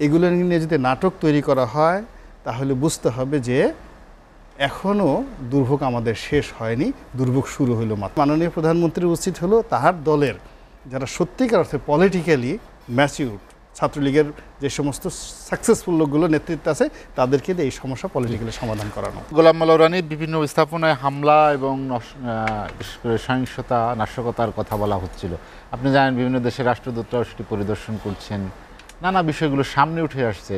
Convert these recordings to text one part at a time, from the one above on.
এগুলো নিয়ে যদি নাটক তৈরি করা হয় তাহলে বুঝতে হবে যে এখনও দুর্ভোগ আমাদের শেষ হয়নি, দুর্ভোগ শুরু হলো মাত্র। মাননীয় প্রধানমন্ত্রীর উচিত হলো তাহার দলের যারা সত্যিকার অর্থে পলিটিক্যালি ম্যাচিউরড, ছাত্রলীগের যে সমস্ত সাকসেসফুল লোকগুলো নেতৃত্বে আছে তাদেরকে দিয়ে এই সমস্যা পলিটিক্যালি সমাধান করানো। গোলাম মাওলা রানীর বিভিন্ন স্থাপনায় হামলা এবং বিশেষ করে সহিংসতা, নাশকতার কথা বলা হচ্ছিল। আপনি জানেন বিভিন্ন দেশের রাষ্ট্রদূতরাও সেটি পরিদর্শন করছেন, নানা বিষয়গুলো সামনে উঠে আসছে।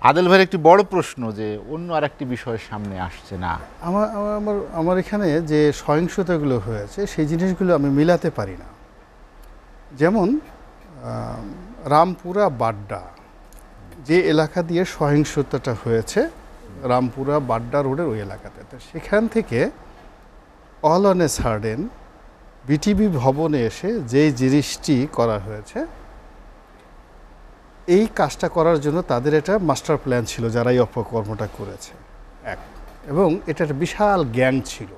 আদেল ভাইয়ের একটি বড় প্রশ্ন যে অন্য আরেকটি বিষয় সামনে আসছে না। আমার এখানে যে সহিংসতাগুলো হয়েছে সেই জিনিসগুলো আমি মিলাতে পারি না। যেমন রামপুরা বাড্ডা যে এলাকা দিয়ে সহিংসতাটা হয়েছে, রামপুরা বাড্ডা রোডের ওই এলাকাতে, তো সেখান থেকে all on a sudden BTV ভবনে এসে যেই জিনিসটি করা হয়েছে, এই কাজটা করার জন্য তাদের একটা মাস্টার প্ল্যান ছিল যারা এই অপকর্মটা করেছে এক, এবং এটা একটা বিশাল গ্যাং ছিল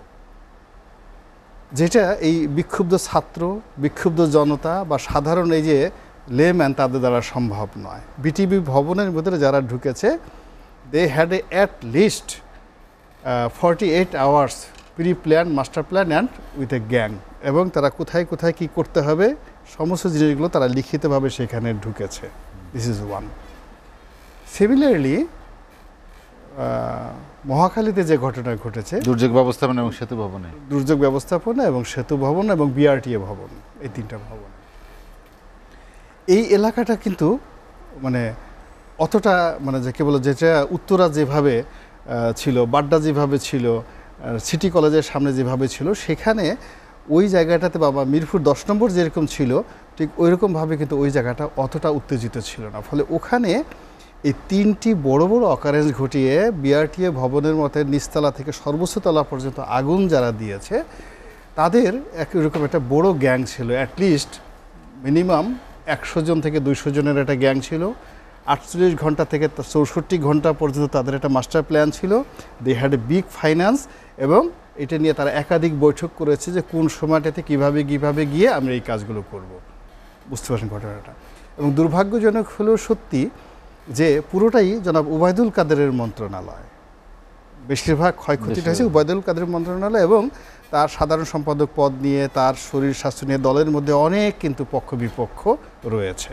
যেটা এই বিক্ষুব্ধ ছাত্র, বিক্ষুব্ধ জনতা বা সাধারণ এই যে লেম্যান তাদের দ্বারা সম্ভব নয়। বিটিভি ভবনের ভিতরে যারা ঢুকেছে they had at least 48 hours pre plan, master plan and with a gang, এবং তারা কোথায় কোথায় কী করতে হবে সমস্ত জিনিসগুলো তারা লিখিতভাবে সেখানে ঢুকেছে। This is one. সিমিলারলি মহাখালীতে যে ঘটনা ঘটেছে, দুর্যোগ ব্যবস্থাপনা এবং সেতু ভবনে, দুর্যোগ ব্যবস্থাপনা এবং সেতু ভবন এবং বিআরটিএ ভবন, এই তিনটা ভবন, এই এলাকাটা কিন্তু মানে অতটা মানে যাকে বলে যেটা উত্তরা যেভাবে ছিল, বাড্ডা যেভাবে ছিল, সিটি কলেজের সামনে যেভাবে ছিল, সেখানে ওই জায়গাটাতে বাবা মিরপুর 10 নম্বর যেরকম ছিল ঠিক ওইরকমভাবে কিন্তু ওই জায়গাটা অতটা উত্তেজিত ছিল না। ফলে ওখানে এই তিনটি বড় বড় অকারেন্স ঘটিয়ে বিআরটিএ ভবনের মতো নিচতলা থেকে সর্বোচ্চ তলা পর্যন্ত আগুন যারা দিয়েছে তাদের এরকম একটা বড় গ্যাং ছিল। অ্যাটলিস্ট মিনিমাম 100 জন থেকে 200 জনের একটা গ্যাং ছিল। 48 ঘন্টা থেকে 64 ঘন্টা পর্যন্ত তাদের একটা মাস্টার প্ল্যান ছিল। They had a big finance, এবং এটা নিয়ে তারা একাধিক বৈঠক করেছে যে কোন সময়টাতে কীভাবে গিয়ে আমরা এই কাজগুলো করব। বুঝতে পারছেন ঘটনাটা। এবং দুর্ভাগ্যজনক হলেও সত্যি যে পুরোটাই জনাব ওবায়দুল কাদেরের মন্ত্রণালয়, বেশিরভাগ ক্ষয়ক্ষতিটা হয়েছে ওবায়দুল কাদের মন্ত্রণালয়, এবং তার সাধারণ সম্পাদক পদ নিয়ে, তার শরীর স্বাস্থ্য নিয়ে দলের মধ্যে অনেক কিন্তু পক্ষ বিপক্ষ রয়েছে,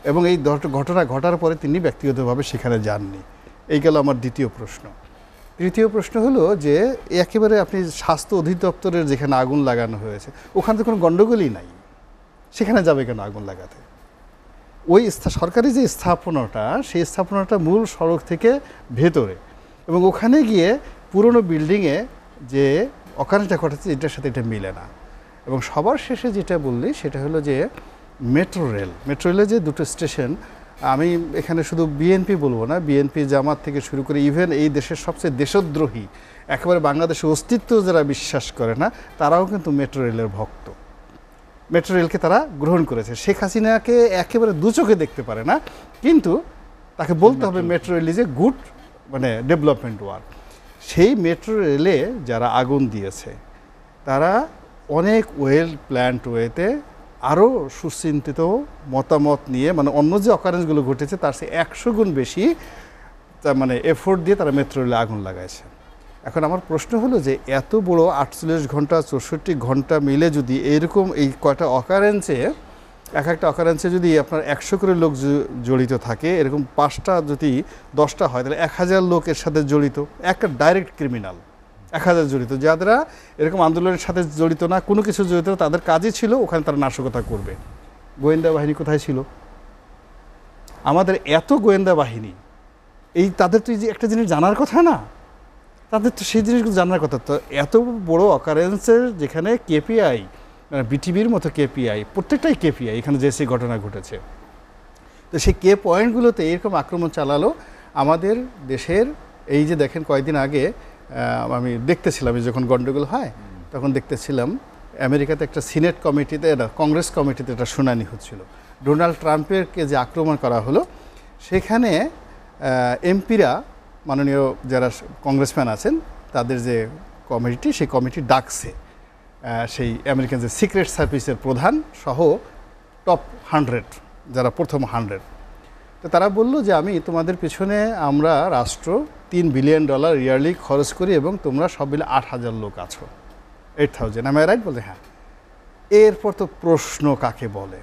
এবং এই ঘটনা ঘটার পরে তিনি ব্যক্তিগতভাবে সেখানে যাননি। এই গেল আমার দ্বিতীয় প্রশ্ন। তৃতীয় প্রশ্ন হলো যে একেবারে আপনি স্বাস্থ্য অধিদপ্তরের যেখানে আগুন লাগানো হয়েছে ওখানে তো কোনো গণ্ডগোলই নাই, সেখানে যাবে কেন আগুন লাগাতে? ওই সরকারি যে স্থাপনাটা, সেই স্থাপনাটা মূল সড়ক থেকে ভেতরে, এবং ওখানে গিয়ে পুরনো বিল্ডিংয়ে যে অকারেন্সটা ঘটেছে এটার সাথে এটা মিলে না। এবং সবার শেষে যেটা বললি সেটা হলো যে মেট্রো রেলের যে দুটো স্টেশন, আমি এখানে শুধু বিএনপি বলবো না, বিএনপি জামাত থেকে শুরু করে ইভেন এই দেশের সবচেয়ে দেশদ্রোহী একেবারে বাংলাদেশের অস্তিত্ব যারা বিশ্বাস করে না তারাও কিন্তু মেট্রো রেলের ভক্ত। মেট্রো রেলকে তারা গ্রহণ করেছে। শেখ হাসিনাকে একেবারে দু চোখে দেখতে পারে না, কিন্তু তাকে বলতে হবে metro rail is a good মানে ডেভেলপমেন্ট ওয়ার্ক। সেই মেট্রো রেলে যারা আগুন দিয়েছে তারা অনেক ওয়েল প্ল্যান্ড ওয়েতে আরও সুচিন্তিত মতামত নিয়ে, মানে অন্য যে অকারেন্সগুলো ঘটেছে তার সে 100 গুণ বেশি মানে এফোর্ট দিয়ে তারা মেট্রো রেলে আগুন লাগাইছে। এখন আমার প্রশ্ন হলো যে এত বড় 48 ঘন্টা 64 ঘন্টা মিলে যদি এরকম এই কয়টা অকারেন্সে, এক একটা অকারেন্সে যদি আপনার 100 করে লোক জড়িত থাকে, এরকম 5টা যদি 10টা হয় তাহলে 1000 লোক এর সাথে জড়িত, একটা ডাইরেক্ট ক্রিমিনাল 1000 জড়িত, যারা এরকম আন্দোলনের সাথে জড়িত না, কোনো কিছু জড়িত না, তাদের কাজই ছিল ওখানে তারা নাশকতা করবে। গোয়েন্দা বাহিনী কোথায় ছিল? আমাদের এত গোয়েন্দা বাহিনী, এই তাদের তো একটা জিনিস জানার কথা না, তাদের তো সেই জিনিসগুলো জানার কথা। তো এত বড় অকারেন্সের যেখানে কেপিআই, মানে বিটিভির মতো কেপিআই, প্রত্যেকটাই কেপিআই এখানে যে সেই ঘটনা ঘটেছে, তো সেই কে পয়েন্টগুলোতে এরকম আক্রমণ চালালো আমাদের দেশের। এই যে দেখেন কয়েকদিন আগে আমি দেখতেছিলাম, যখন গণ্ডগোল হয় তখন দেখতেছিলাম আমেরিকাতে একটা সিনেট কমিটিতে, কংগ্রেস কমিটিতে একটা শুনানি হচ্ছিল। ডোনাল্ড ট্রাম্পেরকে যে আক্রমণ করা হলো, সেখানে এমপিরা, মাননীয় যারা কংগ্রেসম্যান আছেন তাদের যে কমিটি, সেই কমিটি ডাকছে সেই আমেরিকান যে সিক্রেট সার্ভিসের প্রধান সহ টপ 100, যারা প্রথম 100, তো তারা বলল যে আমি তোমাদের পিছনে আমরা রাষ্ট্র $3 বিলিয়ন ইয়ারলি খরচ করি এবং তোমরা সব মিলে 8,000 লোক আছো, 8,000, আমি রাইট বলতে? হ্যাঁ। এরপর তো প্রশ্ন কাকে বলে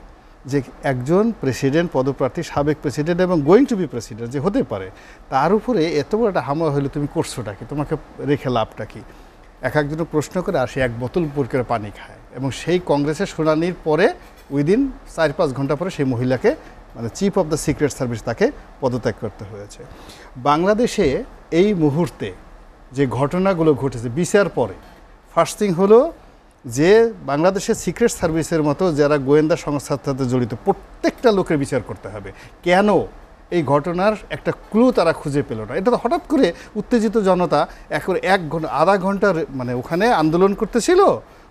যে একজন প্রেসিডেন্ট পদপ্রার্থী, সাবেক প্রেসিডেন্ট এবং গোয়িং টু বি প্রেসিডেন্ট যে হতে পারে, তার উপরে এত বড় একটা হামলা হলে তুমি করছোটা কি, তোমাকে রেখে লাভটা কি? একজন প্রশ্ন করে আর সে 1 বোতল পুর করে পানি খায়। এবং সেই কংগ্রেসের শুনানির পরে উইদিন 4-5 ঘন্টা পরে সেই মহিলাকে, মানে chief of the secret service, তাকে পদত্যাগ করতে হয়েছে। বাংলাদেশে এই মুহূর্তে যে ঘটনাগুলো ঘটেছে বিচার পরে, ফার্স্ট থিং হলো যে বাংলাদেশের সিক্রেট সার্ভিসের মতো যারা গোয়েন্দা সংস্থার সাথে জড়িত প্রত্যেকটা লোকের বিচার করতে হবে। কেন এই ঘটনার একটা ক্লু তারা খুঁজে পেল না? এটা তো হঠাৎ করে উত্তেজিত জনতা এখন 1 ঘন্টা আধা ঘন্টার মানে ওখানে আন্দোলন করতেছিল,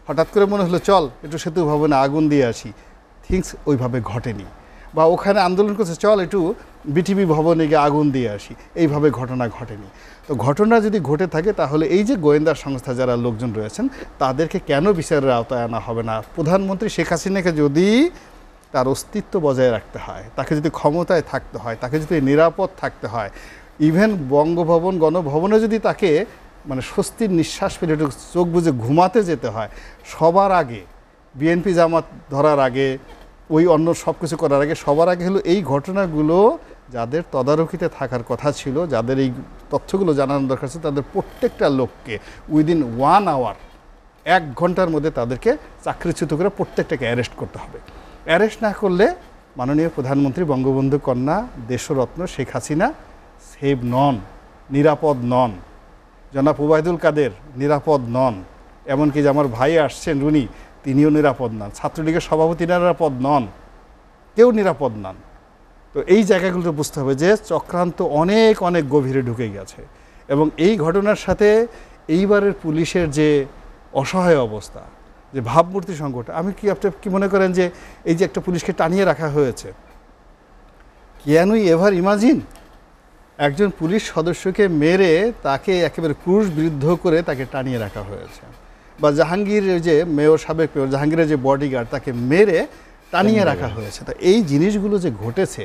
হঠাৎ করে মনে হলো চল একটু সেতু ভবনে আগুন দিয়ে আসি। থিংস ওইভাবে ঘটেনি। বা ওখানে আন্দোলন করছে চল একটু বিটিভি ভবনে গিয়ে আগুন দিয়ে আসি, এইভাবে ঘটনা ঘটেনি। তো ঘটনা যদি ঘটে থাকে তাহলে এই যে গোয়েন্দা সংস্থা যারা লোকজন রয়েছেন তাদেরকে কেন বিচারের আওতায় আনা হবে না? প্রধানমন্ত্রী শেখ হাসিনাকে যদি তার অস্তিত্ব বজায় রাখতে হয়, তাকে যদি ক্ষমতায় থাকতে হয়, তাকে যদি নিরাপদ থাকতে হয়, ইভেন বঙ্গভবন গণভবনে যদি তাকে মানে স্বস্তির নিঃশ্বাস ফেলে একটু চোখ বুজে ঘুমাতে যেতে হয়, সবার আগে বিএনপি জামাত ধরার আগে, ওই অন্য সব কিছু করার আগে সবার আগে হলো এই ঘটনাগুলো যাদের তদারকিতে থাকার কথা ছিল, যাদের এই তথ্যগুলো জানানো দরকার ছিল, তাদের প্রত্যেকটা লোককে উইদিন 1 আওয়ার, 1 ঘন্টার মধ্যে তাদেরকে চাকরিচ্যুত করে প্রত্যেকটাকে অ্যারেস্ট করতে হবে। অ্যারেস্ট না করলে মাননীয় প্রধানমন্ত্রী বঙ্গবন্ধু কন্যা দেশরত্ন শেখ হাসিনা সেভ নন, নিরাপদ নন। জনাব ওবায়দুল কাদের নিরাপদ নন। এমনকি যে আমার ভাই আসছেন রুনি, তিনিও নিরাপদ নন। ছাত্রলীগের সভাপতি নিরাপদ নন, কেউ নিরাপদ নন। তো এই জায়গাগুলো বুঝতে হবে যে চক্রান্ত অনেক অনেক গভীরে ঢুকে গেছে। এবং এই ঘটনার সাথে এইবারের পুলিশের যে অসহায় অবস্থা, যে ভাবমূর্তি সংকট, আমি কি আপনি কি মনে করেন যে এই যে একটা পুলিশকে টানিয়ে রাখা হয়েছে, ক্যান উই এভার ইমাজিন একজন পুলিশ সদস্যকে মেরে তাকে একেবারে ক্রুশবিদ্ধ করে তাকে টানিয়ে রাখা হয়েছে? বা জাহাঙ্গীরের যে মেয়র, সাবেক মেয়র জাহাঙ্গীরের যে বডিগার্ড, তাকে মেরে টানিয়ে রাখা হয়েছে। তো এই জিনিসগুলো যে ঘটেছে,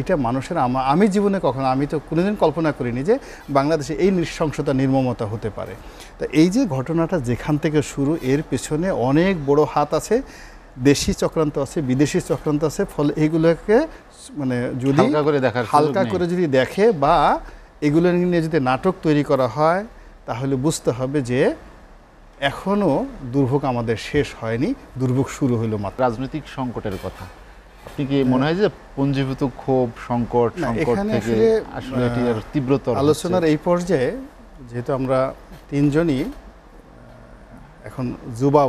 এটা মানুষের আমি জীবনে কখনো, আমি তো কোনোদিন কল্পনা করিনি যে বাংলাদেশে এই নৃশংসতা, নির্মমতা হতে পারে। তো এই যে ঘটনাটা যেখান থেকে শুরু, এর পেছনে অনেক বড় হাত আছে, দেশি চক্রান্ত আছে, বিদেশি চক্রান্ত আছে। ফলে এইগুলোকে মানে যদি হালকা করে যদি দেখে বা এগুলো নিয়ে যদি নাটক তৈরি করা হয়, তাহলে বুঝতে হবে যে এখনও দুর্ভোগ আমাদের শেষ হয়নি, দুর্ভোগ শুরু হলো মাত্র। রাজনৈতিক সংকটের কথা আপনি কি মনে হয় যে পুঞ্জীভূত ক্ষোভ, সংকট থেকে আসলে এর তীব্রতা আলোচনার এই পর্যায়ে, যেহেতু আমরা তিনজনই এখন যুবক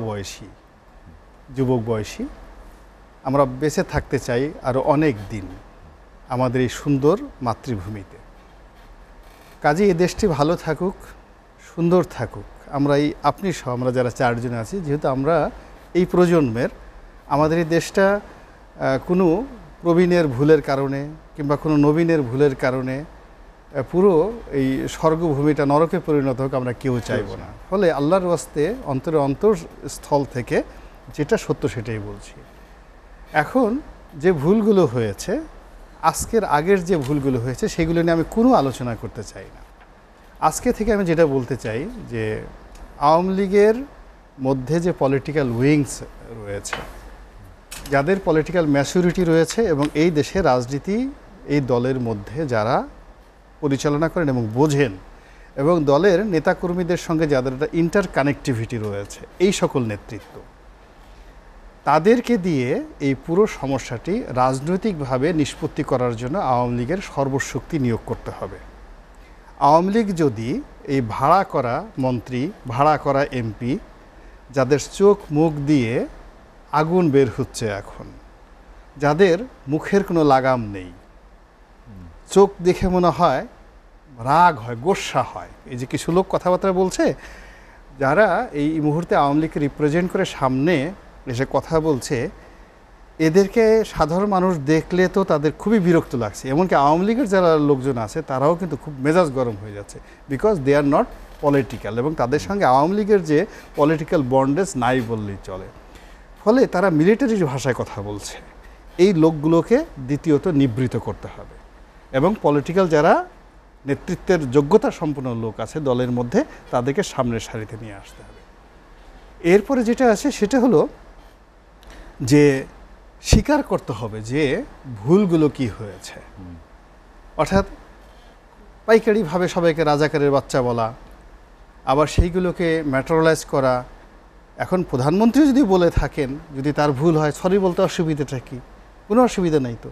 বয়সী, আমরা বেঁচে থাকতে চাই আরও অনেক দিন আমাদের এই সুন্দর মাতৃভূমিতে। কাজে এই দেশটি ভালো থাকুক, সুন্দর থাকুক। আমরা এই আপনি সহ আমরা যারা 4 জন আছি, যেহেতু আমরা এই প্রজন্মের, আমাদের এই দেশটা কোনো প্রবীণের ভুলের কারণে কিংবা কোনো নবীনের ভুলের কারণে পুরো এই স্বর্গভূমিটা নরকে পরিণত হোক আমরা কেউ চাইব না। ফলে আল্লাহর ওয়াস্তে অন্তরস্থল থেকে যেটা সত্য সেটাই বলছি। এখন যে ভুলগুলো হয়েছে, আগের যে ভুলগুলো হয়েছে, সেগুলো নিয়ে আমি কোনো আলোচনা করতে চাই না। আজকে থেকে আমি যেটা বলতে চাই যে আওয়ামী লীগের মধ্যে যে পলিটিক্যাল উইংস রয়েছে, যাদের পলিটিক্যাল ম্যাচুরিটি রয়েছে এবং এই দেশের রাজনীতি এই দলের মধ্যে যারা পরিচালনা করেন এবং বোঝেন, এবং দলের নেতাকর্মীদের সঙ্গে যাদের একটা ইন্টারকানেক্টিভিটি রয়েছে, এই সকল নেতৃত্ব, তাদেরকে দিয়ে এই পুরো সমস্যাটি রাজনৈতিকভাবে নিষ্পত্তি করার জন্য আওয়ামী লীগের সর্বশক্তি নিয়োগ করতে হবে। আওয়ামী লীগ যদি এই ভাড়া করা মন্ত্রী, ভাড়া করা এমপি, যাদের চোখ মুখ দিয়ে আগুন বের হচ্ছে এখন, যাদের মুখের কোনো লাগাম নেই, চোখ দেখে মনে হয় রাগ হয়, গোস্বা হয়, এই যে কিছু লোক কথাবার্তা বলছে, যারা এই মুহূর্তে আওয়ামী লীগকে রিপ্রেজেন্ট করে সামনে এসে কথা বলছে, এদেরকে সাধারণ মানুষ দেখলে তো তাদের খুবই বিরক্ত লাগছে। এমনকি আওয়ামী লীগের যারা লোকজন আছে তারাও কিন্তু খুব মেজাজ গরম হয়ে যাচ্ছে, because they are not political, এবং তাদের সঙ্গে আওয়ামী লীগের যে পলিটিক্যাল বন্ডেজ নাই বললেই চলে। ফলে তারা মিলিটারির ভাষায় কথা বলছে। এই লোকগুলোকে দ্বিতীয়ত নিবৃত করতে হবে। এবং পলিটিক্যাল যারা নেতৃত্বের যোগ্যতা সম্পন্ন লোক আছে দলের মধ্যে তাদেরকে সামনের সারিতে নিয়ে আসতে হবে। এরপরে যেটা আছে সেটা হলো যে স্বীকার করতে হবে যে ভুলগুলো কি হয়েছে। অর্থাৎ পাইকারিভাবে সবাইকে রাজাকারের বাচ্চা বলা, আবার সেইগুলোকে ম্যাটেরিয়ালাইজ করা। এখন প্রধানমন্ত্রী যদি বলে থাকেন, যদি তার ভুল হয়, সরি বলতে অসুবিধাটা কি? কোনো অসুবিধা নাই তো।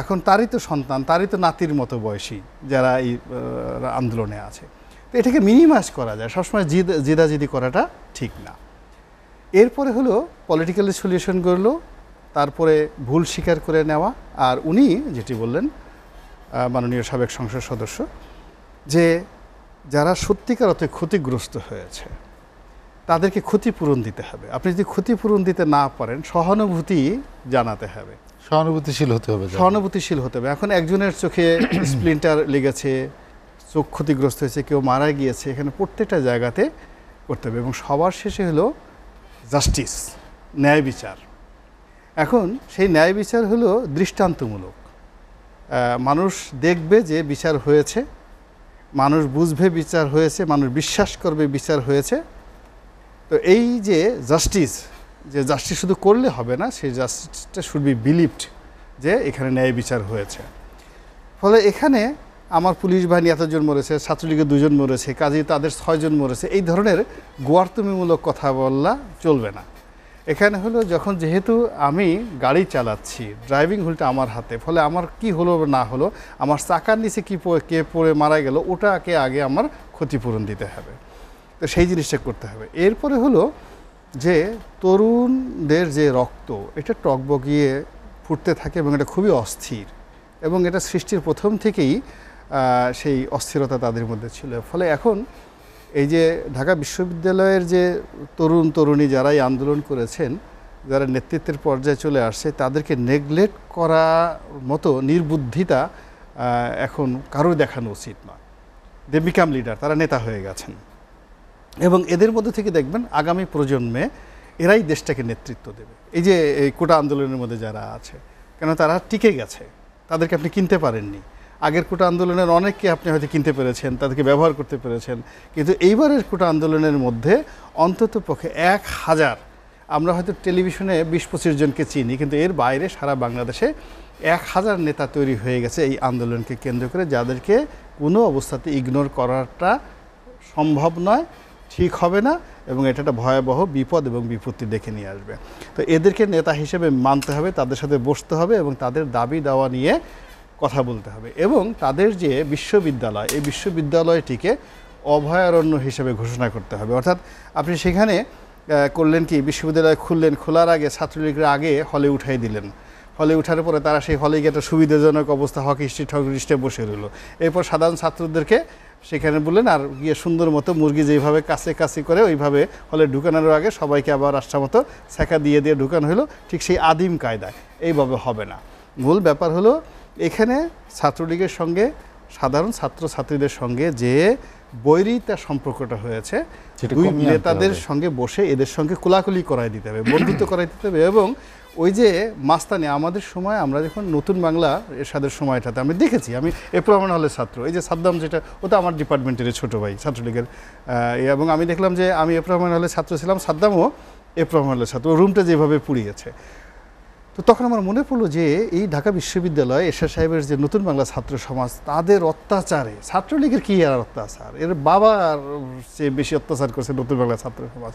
এখন তারই তো সন্তান, তারই তো নাতির মতো বয়সী যারা এই আন্দোলনে আছে। তো এটাকে মিনিমাইজ করা যায়, সবসময় জিদাজিদি করাটা ঠিক না। এরপরে হলো পলিটিক্যালি সলিউশন করলো, তারপরে ভুল স্বীকার করে নেওয়া। আর উনি যেটি বললেন মাননীয় সাবেক সংসদ সদস্য, যে যারা সত্যিকার অর্থে ক্ষতিগ্রস্ত হয়েছে তাদেরকে ক্ষতিপূরণ দিতে হবে। আপনি যদি ক্ষতিপূরণ দিতে না পারেন, সহানুভূতি জানাতে হবে, সহানুভূতিশীল হতে হবে। সহানুভূতিশীল হতে হবে। এখন একজনের চোখে স্প্লিন্টার লেগেছে, চোখ ক্ষতিগ্রস্ত হয়েছে, কেউ মারা গিয়েছে, এখানে প্রত্যেকটা জায়গাতে করতে হবে। এবং সবার শেষে হলো জাস্টিস, ন্যায় বিচার। এখন সেই ন্যায় বিচার হলো দৃষ্টান্তমূলক। মানুষ দেখবে যে বিচার হয়েছে, মানুষ বুঝবে বিচার হয়েছে, মানুষ বিশ্বাস করবে বিচার হয়েছে। তো এই যে জাস্টিস শুধু করলে হবে না, সেই জাস্টিসটা শুড বি বিলিভড যে এখানে ন্যায় বিচার হয়েছে। ফলে এখানে আমার পুলিশ বাহিনী এতজন মরেছে, ছাত্রলীগের 2 জন মরেছে, কাজেই তাদের 6 জন মরেছে, এই ধরনের গোয়ার্তুমিমূলক কথা বললা চলবে না। এখানে হলো যখন যেহেতু আমি গাড়ি চালাচ্ছি, ড্রাইভিং হুইলটা আমার হাতে, ফলে আমার কি হলো না হলো, আমার চাকার নিচে কে পড়ে মারা গেল, ওটাকে আগে আমার ক্ষতিপূরণ দিতে হবে। তো সেই জিনিসটা করতে হবে। এরপরে হলো যে তরুণদের যে রক্ত, এটা টকবগিয়ে ফুটতে থাকে এবং এটা খুবই অস্থির, এবং এটা সৃষ্টির প্রথম থেকেই সেই অস্থিরতা তাদের মধ্যে ছিল। ফলে এখন এই যে ঢাকা বিশ্ববিদ্যালয়ের যে তরুণী যারা এই আন্দোলন করেছেন, যারা নেতৃত্বের পর্যায়ে চলে আসছে, তাদেরকে নেগলেক্ট করার মতো নির্বুদ্ধিতা এখন কারোর দেখানো উচিত না। দে বিকাম লিডার, তারা নেতা হয়ে গেছেন, এবং এদের মধ্যে থেকে দেখবেন আগামী প্রজন্মে এরাই দেশটাকে নেতৃত্ব দেবে। এই যে এই কোটা আন্দোলনের মধ্যে যারা আছে, কেন তারা টিকে গেছে, তাদেরকে আপনি কিনতে পারেননি। আগের কোটা আন্দোলনের অনেককে আপনি হয়তো কিনতে পেরেছেন, তাদেরকে ব্যবহার করতে পেরেছেন, কিন্তু এইবারের কোটা আন্দোলনের মধ্যে অন্তত পক্ষে 1000, আমরা হয়তো টেলিভিশনে 20-25 জনকে চিনি, কিন্তু এর বাইরে সারা বাংলাদেশে 1000 নেতা তৈরি হয়ে গেছে এই আন্দোলনকে কেন্দ্র করে, যাদেরকে কোনো অবস্থাতে ইগনোর করাটা সম্ভব নয়, ঠিক হবে না, এবং এটা একটা ভয়াবহ বিপদ এবং বিপত্তি ডেকে নিয়ে আসবে। তো এদেরকে নেতা হিসেবে মানতে হবে, তাদের সাথে বসতে হবে এবং তাদের দাবি দাওয়া নিয়ে কথা বলতে হবে। এবং তাদের যে বিশ্ববিদ্যালয়, এই বিশ্ববিদ্যালয়টিকে অভয়ারণ্য হিসেবে ঘোষণা করতে হবে। অর্থাৎ আপনি সেখানে করলেন কি, বিশ্ববিদ্যালয় খুললেন, খোলার আগে ছাত্রলীগের আগে হলে উঠাই দিলেন, হলে উঠার পরে তারা সেই হলে গিয়ে একটা সুবিধাজনক অবস্থা হকি স্ট্রিটে বসে রইল। এরপর সাধারণ ছাত্রদেরকে সেখানে বললেন, আর গিয়ে সুন্দর মতো মুরগি যেইভাবে কাছে করে ওইভাবে হলে ঢুকানোর আগে সবাইকে আবার রাস্তার মতো ছেঁকা দিয়ে ঢুকানো হলো, ঠিক সেই আদিম কায়দায়। এইভাবে হবে না। মূল ব্যাপার হলো এখানে ছাত্রলীগের সঙ্গে সাধারণ ছাত্রছাত্রীদের সঙ্গে যে বৈরিতা সম্পর্কটা হয়েছে, দুই নেতাদের সঙ্গে বসে এদের সঙ্গে কোলাকুলি করাই দিতে হবে, বন্ধুত্ব করাই দিতে হবে। এবং ওই যে মাস্তানি, আমাদের সময় আমরা যখন নতুন বাংলা এরশাদের সময়টাতে আমি দেখেছি, আমি এপ্রমান হলের ছাত্র, এই যে সাদ্দাম যেটা, ও তো আমার ডিপার্টমেন্টের ছোটো ভাই ছাত্রলীগের, এবং আমি দেখলাম যে আমি এপ্রমান হলের ছাত্র ছিলাম, সাদ্দামও এপ্রমান হলের ছাত্র, রুমটা যেভাবে পুড়িয়েছে। তো তখন আমার মনে পড়লো যে এই ঢাকা বিশ্ববিদ্যালয় এরশাদ সাহেবের যে নতুন বাংলা ছাত্র সমাজ, তাদের অত্যাচারে, ছাত্রলীগের কী আর অত্যাচার, এর বাবার চেয়ে বেশি অত্যাচার করছে নতুন বাংলা ছাত্র সমাজ।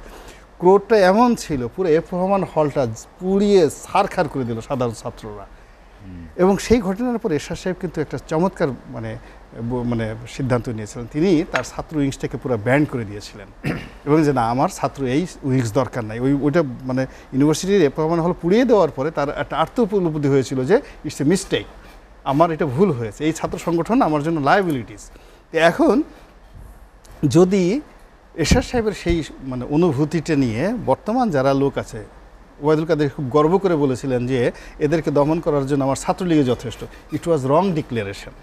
ক্রোধটা এমন ছিল, পুরো এপ্রমান হলটা পুড়িয়ে ছারখার করে দিল সাধারণ ছাত্ররা। এবং সেই ঘটনার পর এরশাদ সাহেব কিন্তু একটা চমৎকার মানে সিদ্ধান্ত নিয়েছিলেন। তিনি তার ছাত্র উইংসটাকে পুরো ব্যান্ড করে দিয়েছিলেন, এবং যে না, আমার ছাত্র এই উইংস দরকার নাই। ওইটা মানে ইউনিভার্সিটির এপ্রমান হল পুড়িয়ে দেওয়ার পরে তার একটা আত্মউপলব্ধি হয়েছিল যে ইটস এ মিস্টেক, আমার এটা ভুল হয়েছে, এই ছাত্র সংগঠন আমার জন্য লায়াবিলিটিস। এখন যদি এরশাদ সাহেবের সেই মানে অনুভূতিটা নিয়ে বর্তমান যারা লোক আছে, ওবায়দুল কাদের খুব গর্ব করে বলেছিলেন যে এদেরকে দমন করার জন্য আমার ছাত্রলীগে যথেষ্ট। ইট ওয়াজ রং ডিক্লারেশন।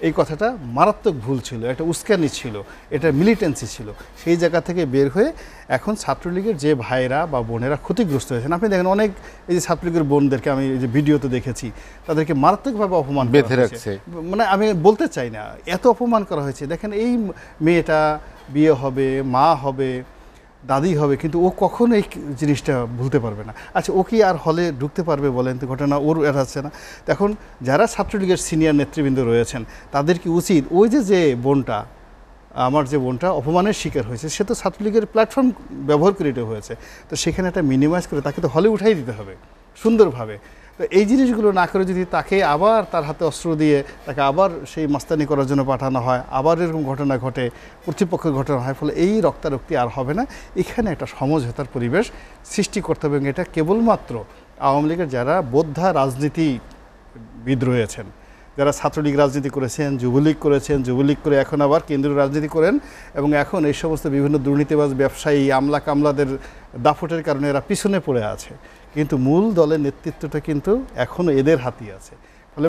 এই কথাটা মারাত্মক ভুল ছিল, একটা উস্কানি ছিল, এটা মিলিটেন্সি ছিল। সেই জায়গা থেকে বের হয়ে এখন ছাত্রলীগের যে ভাইরা বা বোনেরা ক্ষতিগ্রস্ত হয়েছেন, আপনি দেখেন অনেক এই যে ছাত্রলীগের বোনদেরকে আমি এই যে ভিডিওতে দেখেছি, তাদেরকে মারাত্মকভাবে অপমান করা বেঁধে হয়েছে। রাখছে। মানে আমি বলতে চাই না, এত অপমান করা হয়েছে। দেখেন এই মেয়েটা বিয়ে হবে, মা হবে, দাদি হবে, কিন্তু ও কখনো এই জিনিসটা ভুলতে পারবে না। আচ্ছা, ও কি আর হলে ঢুকতে পারবে বলেন তো? ঘটনা ওর এড়াচ্ছে না। এখন যারা ছাত্রলীগের সিনিয়র নেতৃবৃন্দ রয়েছেন তাদের কি উচিত, ওই যে বোনটা, আমার যে বোনটা অপমানের শিকার হয়েছে, সে তো ছাত্রলীগের প্ল্যাটফর্ম ব্যবহার করে এটা হয়েছে, তো সেখানে একটা মিনিমাইজ করে তাকে তো হলে উঠাই দিতে হবে সুন্দরভাবে। তো এই জিনিসগুলো না করে যদি তাকে আবার তার হাতে অস্ত্র দিয়ে তাকে আবার সেই মাস্তানি করার জন্য পাঠানো হয়, আবার এরকম ঘটনা ঘটে, কর্তৃপক্ষের ঘটনা হয়, ফলে এই রক্তারক্তি আর হবে না। এখানে একটা সমঝোতার পরিবেশ সৃষ্টি করতে হবে। এবং এটা কেবলমাত্র আওয়ামী লীগের যারা বোদ্ধা রাজনীতিবিদ রয়েছেন, যারা ছাত্রলীগ রাজনীতি করেছেন, যুবলীগ করেছেন, যুবলীগ করে এখন আবার কেন্দ্রীয় রাজনীতি করেন, এবং এখন এই সমস্ত বিভিন্ন দুর্নীতিবাজ ব্যবসায়ী আমলা কামলাদের দাপটের কারণে এরা পিছনে পড়ে আছে, কিন্তু মূল দলের নেতৃত্বটা কিন্তু এখনও এদের হাতেই আছে।